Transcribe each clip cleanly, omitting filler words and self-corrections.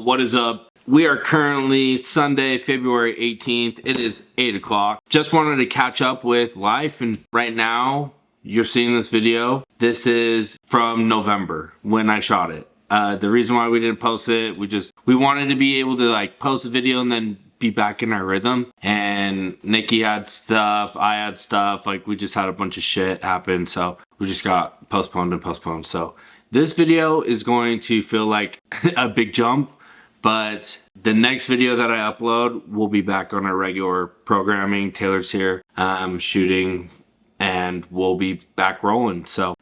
What is up? We are currently Sunday, February 18th. It is 8 o'clock. Just wanted to catch up with life, and right now you're seeing this video. This is from November when I shot it. The reason why we didn't post it, we wanted to be able to like post a video and then be back in our rhythm. And Nikki had stuff, I had stuff, like we just had a bunch of shit happen, so we just got postponed. So this video is going to feel like a big jump, but the next video that I upload will be back on our regular programming. Taylor's here, shooting, and we'll be back rolling. So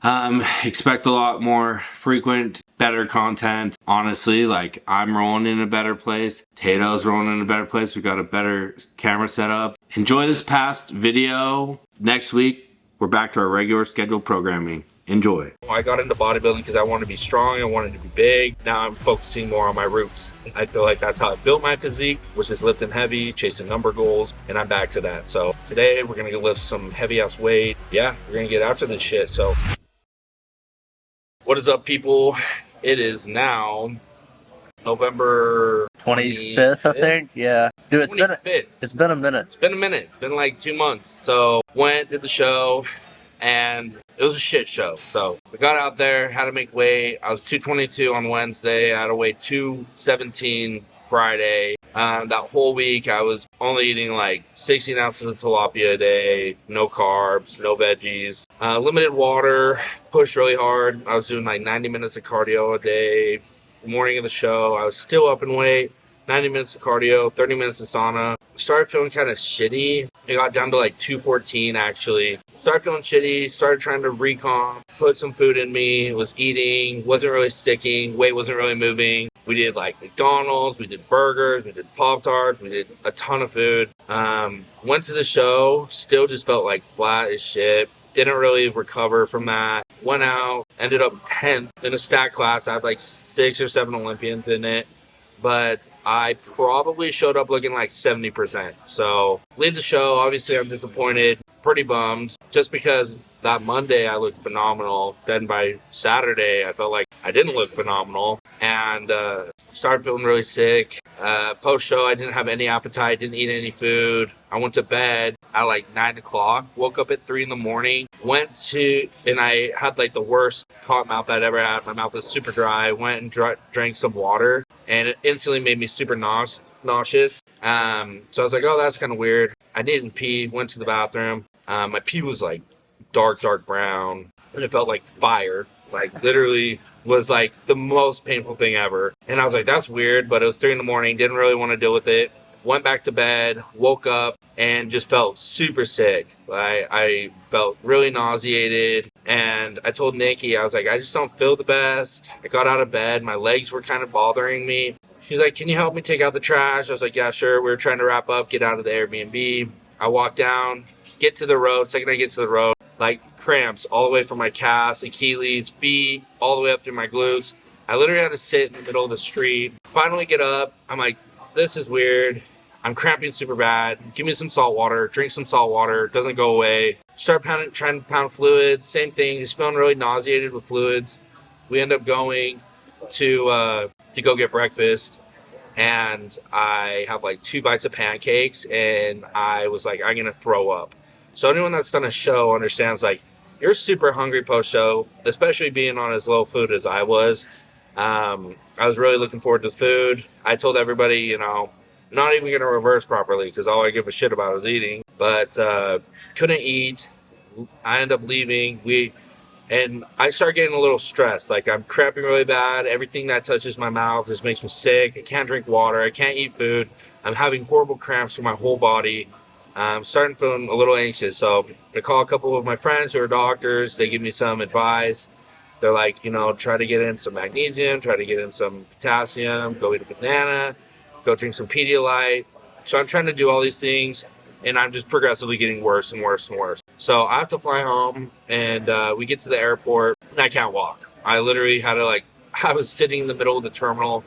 expect a lot more frequent, better content. Honestly, like I'm rolling in a better place. Tato's rolling in a better place. We got a better camera setup. Enjoy this past video. Next week, we're back to our regular scheduled programming. Enjoy. I got into bodybuilding because I wanted to be strong, I wanted to be big. Now I'm focusing more on my roots. I feel like that's how I built my physique, which is lifting heavy, chasing number goals, and I'm back to that. So today we're gonna lift some heavy ass weight. Yeah, we're gonna get after this shit. So what is up, people? It is now November 25th, I think. Yeah, dude, it's been a minute. It's been a minute. It's been like 2 months. So did the show, and it was a shit show. So we got out there, had to make weight. I was 222 on Wednesday. I had to weigh 217 Friday. That whole week I was only eating like 16 ounces of tilapia a day, no carbs, no veggies, limited water, pushed really hard. I was doing like 90 minutes of cardio a day. The morning of the show, I was still up in weight. 90 minutes of cardio, 30 minutes of sauna. Started feeling kind of shitty. It got down to like 214 actually. Started feeling shitty, started trying to recomp, put some food in me, was eating, wasn't really sticking, weight wasn't really moving. We did like McDonald's, we did burgers, we did Pop-Tarts, we did a ton of food. Went to the show, still just felt like flat as shit. Didn't really recover from that. Went out, ended up 10th in a stack class. I had like 6 or 7 Olympians in it, but I probably showed up looking like 70%. So leave the show. Obviously I'm disappointed, pretty bummed, just because that Monday I looked phenomenal. Then by Saturday I felt like I didn't look phenomenal, and started feeling really sick. Post show I didn't have any appetite, didn't eat any food. I went to bed at like 9 o'clock, woke up at 3 in the morning, and I had like the worst cotton mouth I'd ever had. My mouth was super dry. Went and drank some water, and it instantly made me super nauseous. So I was like, oh, that's kind of weird. I didn't pee, went to the bathroom. My pee was like dark brown, and it felt like fire. Like literally was like the most painful thing ever. And I was like, that's weird, but it was 3 in the morning, didn't really want to deal with it. Went back to bed, woke up, and just felt super sick. I felt really nauseated, and I told Nikki, I was like, I just don't feel the best. I got out of bed, my legs were kind of bothering me. She's like, can you help me take out the trash? I was like, yeah, sure. We were trying to wrap up, get out of the Airbnb. I walk down, get to the road. Second I get to the road, like cramps all the way from my calves, Achilles, feet, all the way up through my glutes. I literally had to sit in the middle of the street. Finally get up. I'm like, this is weird. I'm cramping super bad. Give me some salt water. Drink some salt water. It doesn't go away. Start trying to pound fluids. Same thing. Just feeling really nauseated with fluids. We end up going to go get breakfast, and I have like 2 bites of pancakes, and I was like, I'm gonna throw up. So anyone that's done a show understands, like, you're super hungry post-show, especially being on as low food as I was. I was really looking forward to food. I told everybody, you know, not even going to reverse properly because all I give a shit about is eating. But couldn't eat. I ended up leaving. And I start getting a little stressed. Like, I'm cramping really bad. Everything that touches my mouth just makes me sick. I can't drink water. I can't eat food. I'm having horrible cramps through my whole body. I'm starting feeling a little anxious. So I call a couple of my friends who are doctors. They give me some advice. They're like, you know, try to get in some magnesium, try to get in some potassium, go eat a banana, go drink some Pedialyte. So I'm trying to do all these things, and I'm just progressively getting worse and worse and worse. So I have to fly home, and we get to the airport, and I can't walk. I literally had to, I was sitting in the middle of the terminal.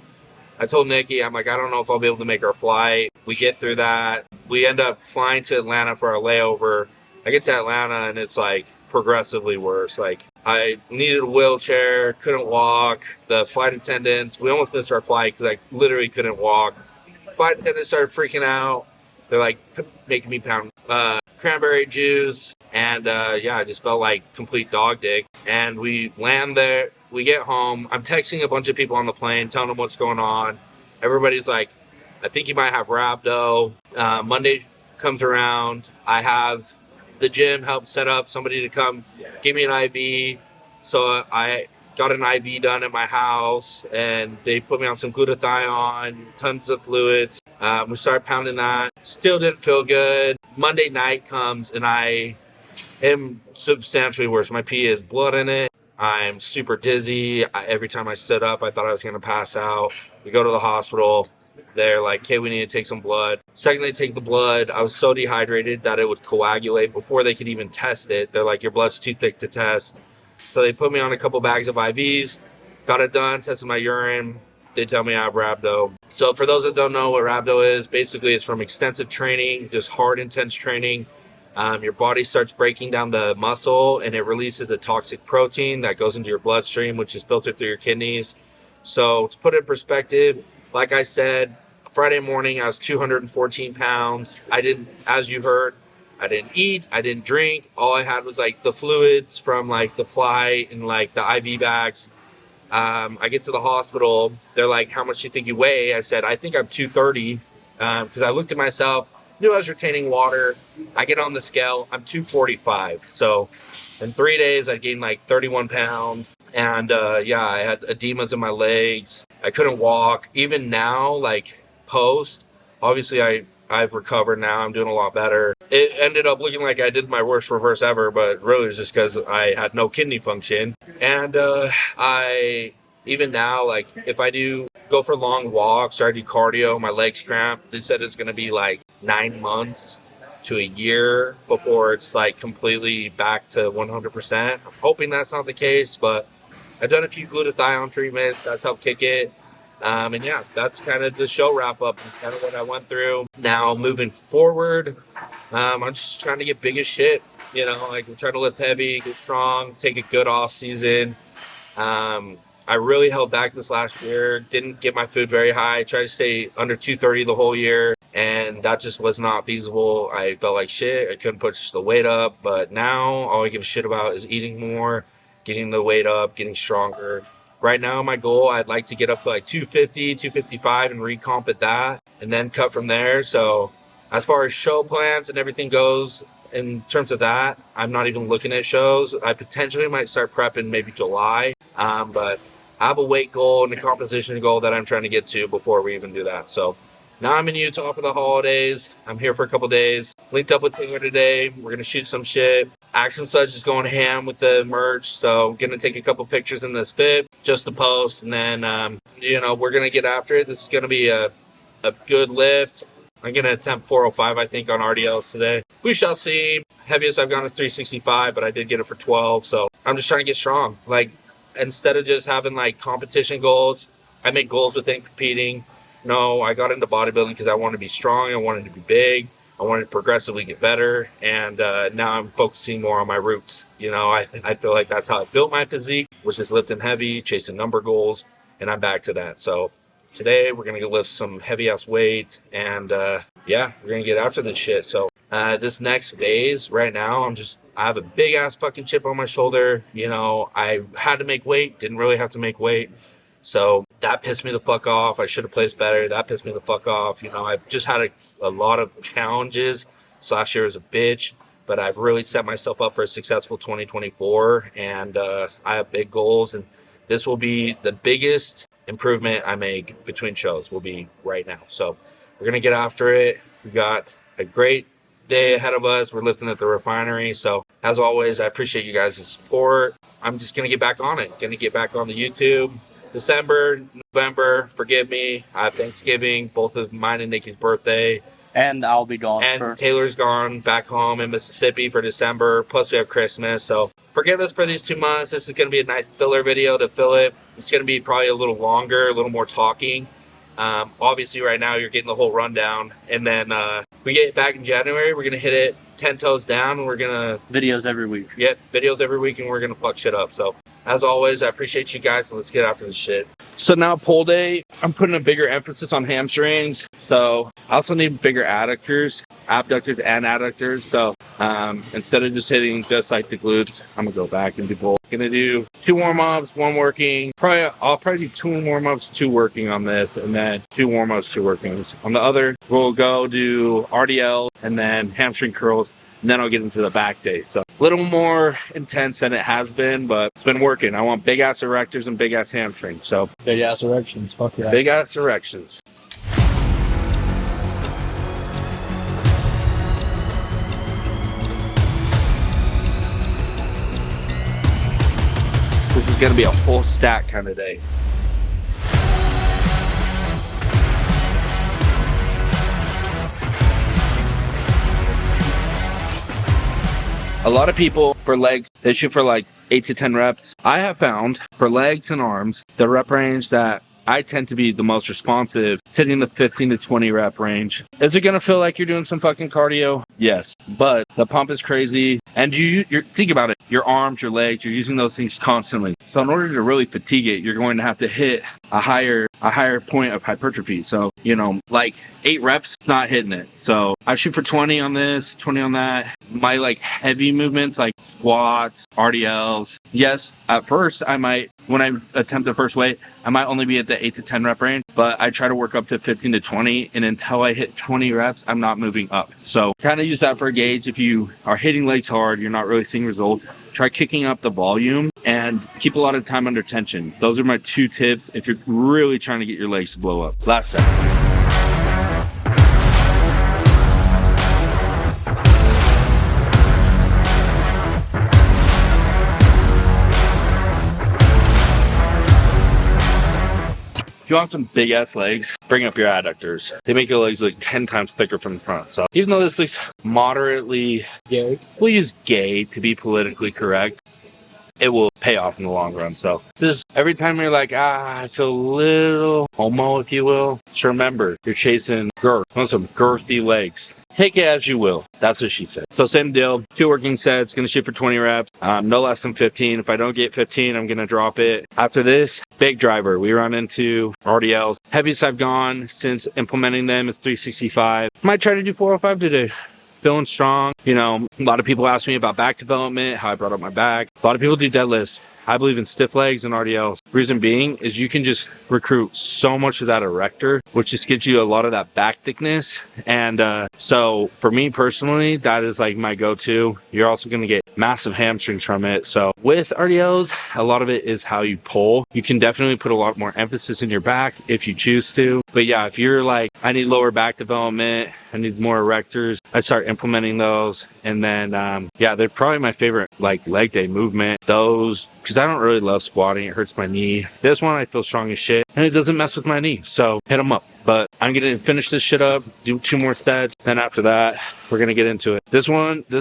I told Nikki, I'm like, I don't know if I'll be able to make our flight. We get through that. We end up flying to Atlanta for our layover. I get to Atlanta, and it's like progressively worse. Like, I needed a wheelchair, couldn't walk. The flight attendants, we almost missed our flight because I literally couldn't walk. Flight attendants started freaking out. They're like making me pound cranberry juice. And yeah, I just felt like complete dog dick. And we land there, we get home. I'm texting a bunch of people on the plane, telling them what's going on. Everybody's like, I think you might have rhabdo. Monday comes around. I have the gym help set up somebody to come give me an IV. So I got an IV done at my house, and they put me on some glutathione, tons of fluids. We started pounding that. Still didn't feel good. Monday night comes, and I am substantially worse. My pee has blood in it. I'm super dizzy. Every time I stood up, I thought I was going to pass out. We go to the hospital. They're like, hey, we need to take some blood. Second they take the blood, I was so dehydrated that it would coagulate before they could even test it. They're like, your blood's too thick to test. So they put me on a couple bags of IVs, got it done, tested my urine. They tell me I have rhabdo. So for those that don't know what rhabdo is, basically it's from extensive training, just hard, intense training. Your body starts breaking down the muscle, and it releases a toxic protein that goes into your bloodstream, which is filtered through your kidneys. So to put it in perspective, like I said, Friday morning I was 214 pounds. I didn't, as you heard, I didn't eat, I didn't drink. All I had was like the fluids from like the flight and like the IV bags. I get to the hospital. They're like, how much do you think you weigh? I said, I think I'm 230 because I looked at myself, knew I was retaining water. I get on the scale, I'm 245. So in 3 days, I gained like 31 pounds. And yeah, I had edemas in my legs. I couldn't walk. Even now, like post, obviously I've recovered now. I'm doing a lot better. It ended up looking like I did my worst reverse ever, but really it's just because I had no kidney function. And I, even now, like if I do go for long walks or I do cardio, my legs cramp. They said it's going to be like 9 months to a year before it's like completely back to 100%. I'm hoping that's not the case, but I've done a few glutathione treatments. That's helped kick it. And yeah, that's kind of the show wrap up and kind of what I went through. Now moving forward, I'm just trying to get big as shit. You know, like I'm trying to lift heavy, get strong, take a good off season. I really held back this last year, didn't get my food very high, tried to stay under 230 the whole year, and that just was not feasible. I felt like shit. I couldn't push the weight up, but now all I give a shit about is eating more, getting the weight up, getting stronger. Right now, my goal, I'd like to get up to like 250, 255 and recomp at that, and then cut from there. So as far as show plans and everything goes, in terms of that, I'm not even looking at shows. I potentially might start prepping maybe July, but I have a weight goal and a composition goal that I'm trying to get to before we even do that. So now I'm in Utah for the holidays. I'm here for a couple days. Linked up with Taylor today. We're going to shoot some shit. Action Such is going ham with the merch. So I'm going to take a couple pictures in this fit just to post. And then, you know, we're going to get after it. This is going to be a good lift. I'm going to attempt 405, I think, on RDLs today. We shall see. Heaviest I've gone is 365, but I did get it for 12. So I'm just trying to get strong. Like, instead of just having like competition goals, I make goals within competing. No, I got into bodybuilding because I wanted to be strong. I wanted to be big. I wanted to progressively get better. And now I'm focusing more on my roots. You know, I feel like that's how I built my physique, was just lifting heavy, chasing number goals. And I'm back to that. So today we're going to lift some heavy ass weight. And yeah, we're going to get after this shit. So this next phase right now, I have a big ass fucking chip on my shoulder. You know, I had to make weight, didn't really have to make weight. So that pissed me the fuck off. I should have placed better. That pissed me the fuck off. You know, I've just had a lot of challenges. This last year was a bitch, but I've really set myself up for a successful 2024. And I have big goals. And this will be the biggest improvement I make between shows will be right now. So we're going to get after it. We got a great day ahead of us. We're lifting at the refinery. So as always, I appreciate you guys' support. I'm just going to get back on it. Going to get back on the YouTube. December, November, forgive me. I have Thanksgiving, both of mine and Nikki's birthday. And I'll be gone. And Taylor's gone back home in Mississippi for December. Plus we have Christmas. So forgive us for these 2 months. This is going to be a nice filler video to fill it. It's going to be probably a little longer, a little more talking. Obviously right now you're getting the whole rundown. And then we get back in January, we're gonna hit it 10 toes down, and we're gonna videos every week. Yep, videos every week, and we're gonna fuck shit up. So as always, I appreciate you guys, and let's get after this shit. So now pull day, I'm putting a bigger emphasis on hamstrings. So I also need bigger abductors and adductors. So instead of just hitting just like the glutes, I'm gonna go back and do pull. Gonna do 2 warm-ups, 1 working. I'll probably do 2 warm-ups, 2 working on this, and then 2 warm-ups, 2 working. On the other, we'll go do RDL and then hamstring curls, and then I'll get into the back day. So a little more intense than it has been, but it's been working. I want big ass erectors and big ass hamstrings. So big ass erections, fuck yeah. Big ass erections. This is gonna be a full stack kind of day. A lot of people for legs, they shoot for like 8 to 10 reps. I have found for legs and arms, the rep range that I tend to be the most responsive, hitting the 15 to 20 rep range. Is it gonna feel like you're doing some fucking cardio? Yes, but the pump is crazy. And you're think about it, your arms, your legs, you're using those things constantly. So in order to really fatigue it, you're going to have to hit a higher point of hypertrophy. So, you know, like 8 reps, not hitting it. So I shoot for 20 on this, 20 on that. My like heavy movements like squats, RDLs. Yes, at first I might, when I attempt the first weight, I might only be at the 8 to 10 rep range, but I try to work up to 15 to 20, and until I hit 20 reps, I'm not moving up. So kind of use that for a gauge. If you are hitting legs hard, you're not really seeing results, try kicking up the volume and keep a lot of time under tension. Those are my 2 tips if you're really trying to get your legs to blow up. Last set. If you want some big ass legs, bring up your adductors. They make your legs look 10 times thicker from the front. So even though this looks moderately gay, we'll use gay to be politically correct, it will pay off in the long run. So just every time you're like, I feel a little homo, if you will, just remember you're chasing girth. You want some girthy legs. Take it as you will. That's what she said. So same deal, 2 working sets, gonna shoot for 20 reps, no less than 15. If I don't get 15, I'm gonna drop it. After this, big driver. We run into RDLs. Heaviest I've gone since implementing them is 365. Might try to do 405 today. Feeling strong. You know, a lot of people ask me about back development, how I brought up my back. A lot of people do deadlifts. I believe in stiff legs and RDLs. Reason being is you can just recruit so much of that erector, which just gives you a lot of that back thickness. And so for me personally, that is like my go-to. You're also going to get massive hamstrings from it. So with RDLs, a lot of it is how you pull. You can definitely put a lot more emphasis in your back if you choose to. But yeah, if you're like, I need lower back development, I need more erectors, I start implementing those. And then, yeah, they're probably my favorite like leg day movement. Those, because I don't really love squatting. It hurts my knee. This one, I feel strong as shit, and it doesn't mess with my knee. So hit them up. But I'm going to finish this shit up, do 2 more sets. Then after that, we're going to get into it. This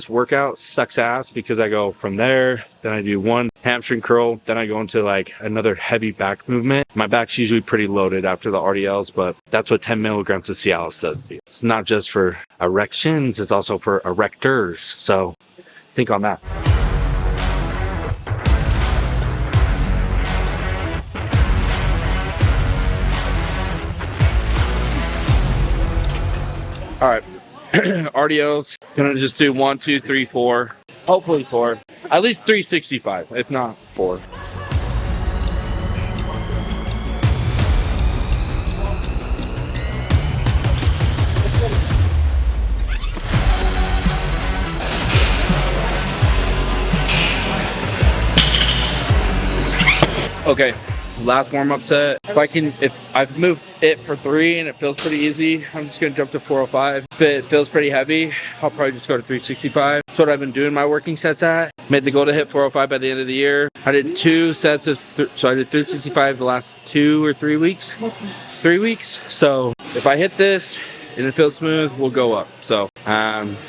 workout sucks ass because I go from there, then I do 1 hamstring curl, then I go into like another heavy back movement. My back's usually pretty loaded after the RDLs, but that's what 10 milligrams of Cialis does to you. It's not just for erections, it's also for erectors. So think on that. All right, RDLs, gonna just do 1, 2, 3, 4, hopefully 4, at least 365, if not 4. Okay, last warm-up set. If I've moved it for 3 and it feels pretty easy, I'm just gonna jump to 405. If it feels pretty heavy, I'll probably just go to 365. That's what I've been doing my working sets at. Made the goal to hit 405 by the end of the year. I did 2 sets of, so I did 365 the last 2 or 3 weeks. 3 weeks. So if I hit this and it feels smooth, we'll go up. So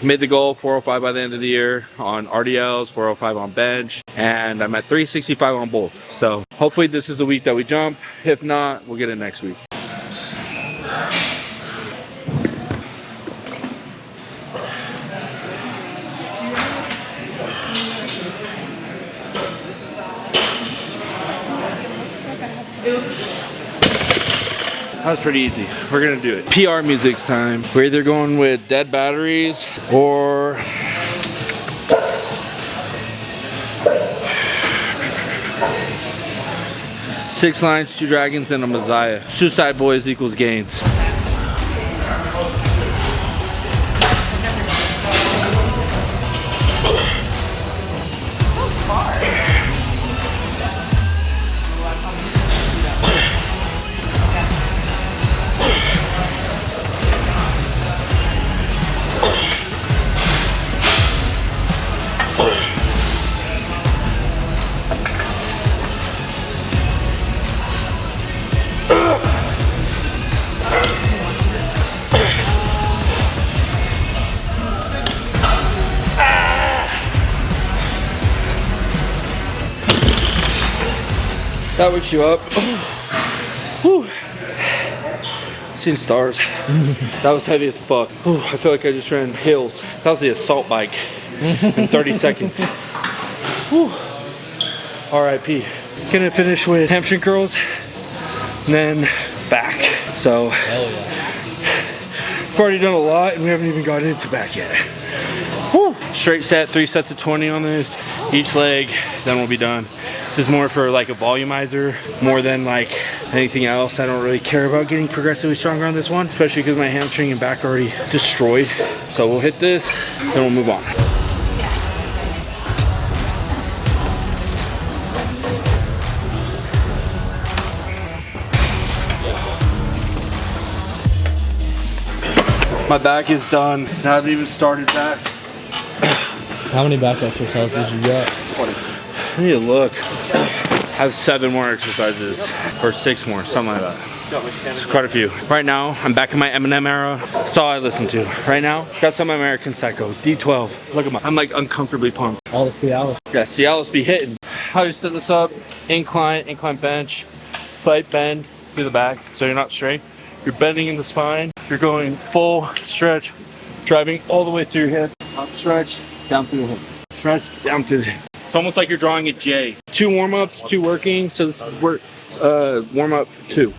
made the goal 405 by the end of the year on RDLs, 405 on bench, and I'm at 365 on both. So hopefully this is the week that we jump. If not, we'll get it next week. That's pretty easy. We're gonna do it. PR music's time. We're either going with Dead Batteries or Six Lines, Two Dragons, and a Messiah. Suicide Boys equals gains. That wakes you up. Whew. Seen stars. That was heavy as fuck. Whew. I feel like I just ran hills. That was the assault bike in 30 seconds. Whew. RIP. Gonna finish with hamstring curls and then back. So, Hell yeah. I've already done a lot and we haven't even gotten into back yet. Whew. Straight set, 3 sets of 20 on this. Each leg, then we'll be done. This is more for like a volumizer, more than like anything else. I don't really care about getting progressively stronger on this one, especially because my hamstring and back are already destroyed. So we'll hit this, then we'll move on. My back is done. Now I've even started back. How many back exercises you got? I need to look. I have 7 more exercises, or 6 more, something like that. It's quite a few. Right now, I'm back in my Eminem era. That's all I listen to. Right now, got some American Psycho, D12. Look at my, I'm like uncomfortably pumped. All the Cialis. Yeah, Cialis be hitting. How do you set this up? Incline bench, slight bend through the back, so you're not straight. You're bending in the spine. You're going full stretch, driving all the way through your hip. Up stretch, down through the hip. Stretch, down through the hip. It's almost like you're drawing a J. 2 warm-ups, 2 working, so this is warm-up 2.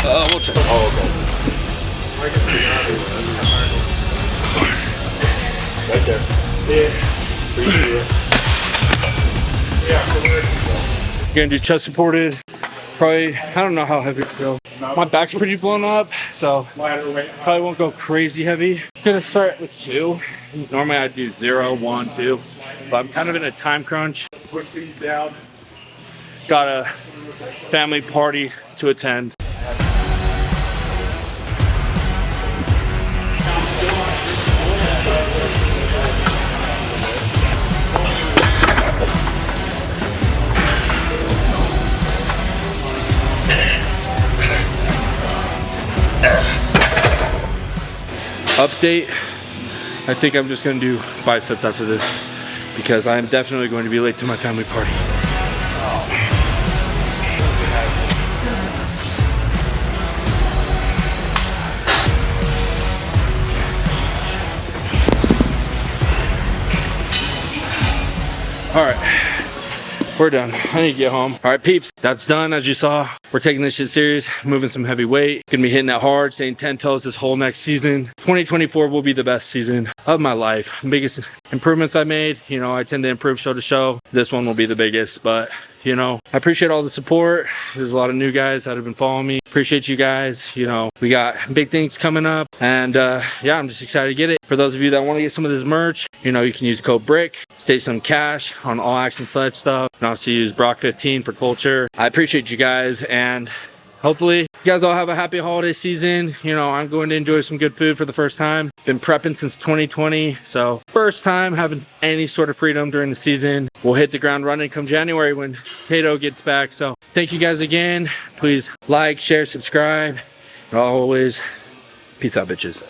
We'll check. Oh, okay. Right there. Yeah. You're gonna do chest supported. Probably, I don't know how heavy to go. My back's pretty blown up, so probably won't go crazy heavy. Gonna start with 2. Normally I do 0, 1, 2, but I'm kind of in a time crunch. Push these down. Got a family party to attend. Update, I think I'm just gonna do biceps after this because I'm definitely going to be late to my family party. All right, we're done. I need to get home. All right, peeps, that's done. As you saw, we're taking this shit serious, moving some heavy weight. Gonna be hitting that hard, staying 10 toes this whole next season. 2024 will be the best season of my life. Biggest improvements I made, you know, I tend to improve show to show. This one will be the biggest, but you know, I appreciate all the support. There's a lot of new guys that have been following me. Appreciate you guys. You know, we got big things coming up, and yeah, I'm just excited to get it. For those of you that want to get some of this merch, you know, you can use code BRICK, save some cash on all Action Sledge stuff, and also use Brock15 for culture. I appreciate you guys, and hopefully you guys all have a happy holiday season. You know, I'm going to enjoy some good food for the first time. Been prepping since 2020, so first time having any sort of freedom during the season. We'll hit the ground running come January when Tato gets back. So thank you guys again. Please like, share, subscribe, and always peace out, bitches.